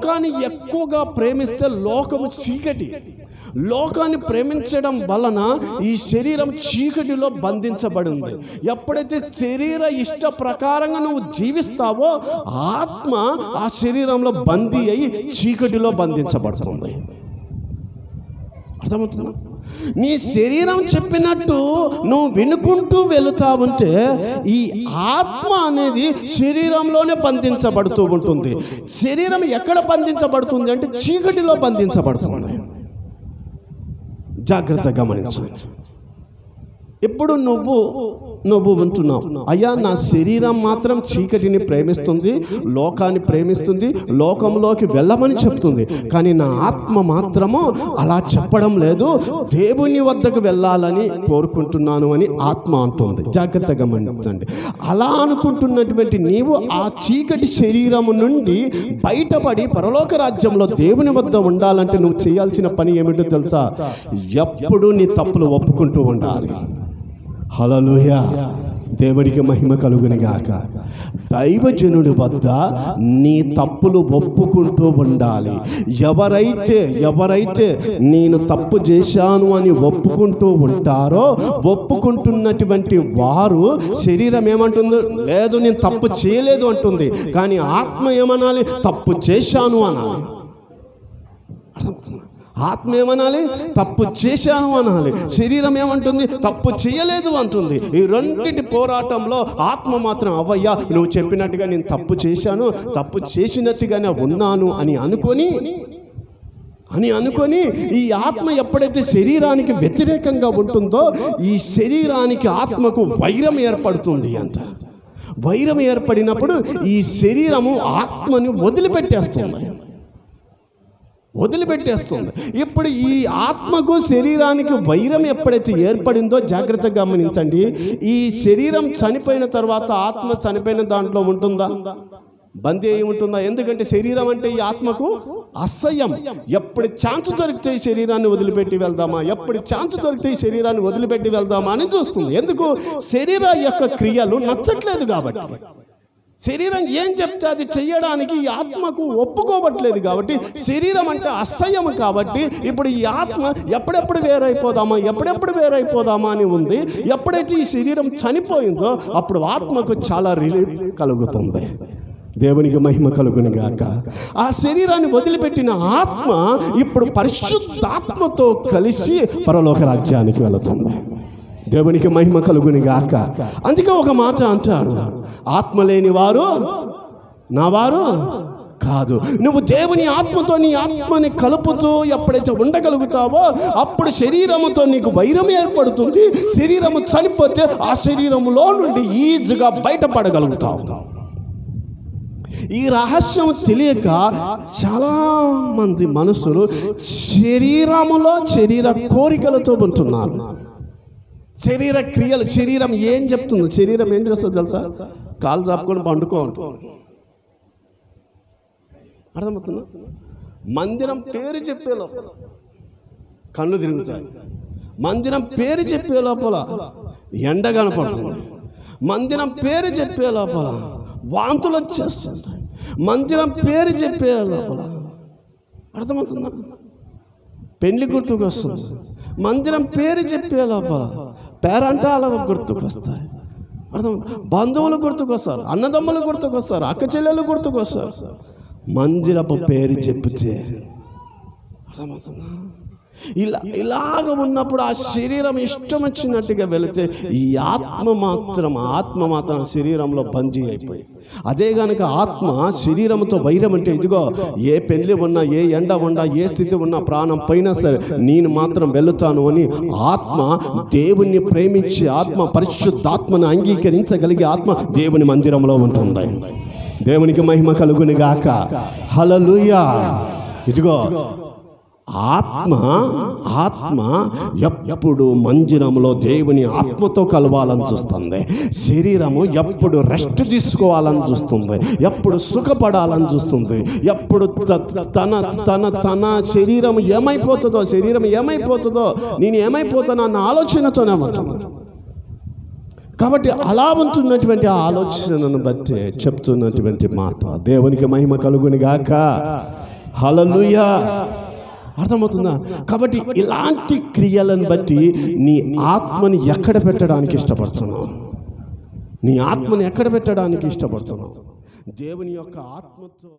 లోకాన్ని ఎక్కువగా ప్రేమిస్తే లోకము చీకటి. లోకాన్ని ప్రేమించడం వలన ఈ శరీరం చీకటిలో బంధించబడింది. ఎప్పుడైతే శరీర ఇష్ట ప్రకారంగా నువ్వు జీవిస్తావో ఆత్మ ఆ శరీరంలో బందీ అయి చీకటిలో బంధించబడుతుంది. అర్థమవుతుందా? నీ శరీరం చెప్పినట్టు నువ్వు వినుకుంటూ వెళుతావుంటే ఈ ఆత్మ అనేది శరీరంలోనే బంధించబడుతూ ఉంటుంది. శరీరం ఎక్కడ బంధించబడుతుంది అంటే చీకటిలో బంధించబడుతుంది. జాగ్రత్తగా గమనించండి. ఇప్పుడు నువ్వు ఉంటున్నావు, అయ్యా నా శరీరం మాత్రం చీకటిని ప్రేమిస్తుంది, లోకాన్ని ప్రేమిస్తుంది, లోకంలోకి వెళ్ళమని చెప్తుంది, కానీ నా ఆత్మ మాత్రము అలా చెప్పడం లేదు, దేవుని వద్దకు వెళ్ళాలని కోరుకుంటున్నాను అని ఆత్మ అంటుంది. జాగ్రత్తగా గమనించండి. అలా అనుకుంటున్నటువంటి నీవు ఆ చీకటి శరీరము నుండి బయటపడి పరలోక రాజ్యంలో దేవుని వద్ద ఉండాలంటే నువ్వు చేయాల్సిన పని ఏమిటో తెలుసా? ఎప్పుడు నీ తప్పులు ఒప్పుకుంటూ ఉండాలి. హల్లెలూయా, దేవునికి మహిమ కలుగునుగాక. దైవజనుడి వద్ద నీ తప్పులు ఒప్పుకుంటూ ఉండాలి. ఎవరైతే నేను తప్పు చేశాను అని ఒప్పుకుంటూ ఉంటారో, ఒప్పుకుంటున్నటువంటి వారు శరీరం ఏమంటుందో, లేదు నేను తప్పు చేయలేదు అంటుంది, కానీ ఆత్మ ఏమనాలి? తప్పు చేశాను అనాలి. అర్థమవుతుందా? ఆత్మ ఏమనాలి? తప్పు చేశాను అనాలి. శరీరం ఏమంటుంది? తప్పు చేయలేదు అంటుంది. ఈ రెండింటి పోరాటంలో ఆత్మ మాత్రం అవ్వయ్యా నువ్వు చెప్పినట్టుగా నేను తప్పు చేశాను, తప్పు చేసినట్టుగానే ఉన్నాను అని అనుకొని ఈ ఆత్మ ఎప్పుడైతే శరీరానికి వ్యతిరేకంగా ఉంటుందో ఈ శరీరానికి ఆత్మకు వైరం ఏర్పడుతుంది అంట. వైరం ఏర్పడినప్పుడు ఈ శరీరము ఆత్మని వదిలిపెట్టేస్తుంది. ఇప్పుడు ఈ ఆత్మకు శరీరానికి వైరం ఎప్పుడైతే ఏర్పడిందో జాగ్రత్తగా గమనించండి. ఈ శరీరం చనిపోయిన తర్వాత ఆత్మ చనిపోయిన దాంట్లో ఉంటుందా? బందీ అయి ఉంటుందా? ఎందుకంటే శరీరం అంటే ఈ ఆత్మకు అసహ్యం. ఎప్పుడు ఛాన్స్ దొరికితే ఈ శరీరాన్ని వదిలిపెట్టి వెళ్దామా, ఎప్పుడు ఛాన్స్ దొరికితే ఈ శరీరాన్ని వదిలిపెట్టి వెళ్దామా అని చూస్తుంది. ఎందుకు? శరీరం యొక్క క్రియలు నచ్చట్లేదు కాబట్టి. శరీరం ఏం చెప్తే అది చెయ్యడానికి ఈ ఆత్మకు ఒప్పుకోవట్లేదు కాబట్టి, శరీరం అంటే అసహ్యం కాబట్టి ఇప్పుడు ఈ ఆత్మ ఎప్పుడెప్పుడు వేరైపోదామా అని ఉంది. ఎప్పుడైతే ఈ శరీరం చనిపోయిందో అప్పుడు ఆత్మకు చాలా రిలీఫ్ కలుగుతుంది. దేవునికి మహిమ కలుగునుగాక. ఆ శరీరాన్ని వదిలిపెట్టిన ఆత్మ ఇప్పుడు పరిశుద్ధాత్మతో కలిసి పరలోక రాజ్యానికి వెళుతుంది. దేవునికి మహిమ కలుగునుగాక. అందుకే ఒక మాట అంటాడు, ఆత్మ లేని వారు నా వారు కాదు. నువ్వు దేవుని ఆత్మతో నీ ఆత్మని కలుపుతూ ఎప్పుడైతే ఉండగలుగుతావో అప్పుడు శరీరముతో నీకు వైరం ఏర్పడుతుంది. శరీరము చనిపోతే ఆ శరీరములో నుండి ఈజీగా బయటపడగలుగుతావు. ఈ రహస్యం తెలియక చాలా మంది మనుషులు శరీర కోరికలతో ఉంటున్నారు. శరీర క్రియలు, శరీరం ఏం చెప్తుందో, శరీరం ఏం చేస్తుందో తెలుసా? కాలు చాపుకొని పండుకో ఉంటుంది. అర్థమవుతుందా? మందిరం పేరు చెప్పే లోపల కళ్ళు తిరుగుతాయి. మందిరం పేరు చెప్పే లోపల ఎండ కనపడుతుంది. మందిరం పేరు చెప్పే లోపల వాంతులు వచ్చేస్తుంది. మందిరం పేరు చెప్పే లోపల అర్థమవుతుందా? పెళ్లి గుర్తుకు వస్తుంది. మందిరం పేరు చెప్పే లోపల పేరంటాల గుర్తుకొస్తాయి. అర్థం? బంధువులు గుర్తుకొస్తారు, అన్నదమ్ములు గుర్తుకొస్తారు, అక్క చెల్లెలు గుర్తుకొస్తారు. మందిరపు పేరు చెప్తే అర్థమవుతుందా? ఇలాగ ఉన్నప్పుడు ఆ శరీరం ఇష్టం వచ్చినట్టుగా వెళితే ఈ ఆత్మ మాత్రం శరీరంలో బందీ అయిపోయి. అదే కనుక ఆత్మ శరీరంతో వైరం అంటే, ఇదిగో ఏ పెళ్లి ఉన్నా, ఏ ఎండ ఉన్నా, ఏ స్థితి ఉన్నా, ప్రాణం పైనా సరే నేను మాత్రం వెళుతాను అని ఆత్మ దేవుణ్ణి ప్రేమించి ఆత్మ పరిశుద్ధాత్మను అంగీకరించగలిగే ఆత్మ దేవుని మందిరంలో ఉంటుంది. దేవునికి మహిమ కలుగునుగాక. హల్లెలూయా. ఇదిగో ఆత్మ ఎప్పుడు మందిరంలో దేవుని ఆత్మతో కలవాలని చూస్తుంది. శరీరము ఎప్పుడు రెస్ట్ తీసుకోవాలని చూస్తుంది, ఎప్పుడు సుఖపడాలని చూస్తుంది, ఎప్పుడు తన శరీరం ఏమైపోతుందో నేను ఏమైపోతానో అన్న ఆలోచనతోనే ఉంటుంది. కాబట్టి అలా ఉంటున్నటువంటి ఆలోచనను బట్టి చెప్తున్నటువంటి మాట. దేవునికి మహిమ కలుగునుగాక. హల్లెలూయా. అర్థమవుతుందా? కాబట్టి ఇలాంటి క్రియలను బట్టి నీ ఆత్మని ఎక్కడ పెట్టడానికి ఇష్టపడుతున్నావు? నీ ఆత్మని ఎక్కడ పెట్టడానికి ఇష్టపడుతున్నావు? దేవుని యొక్క ఆత్మతో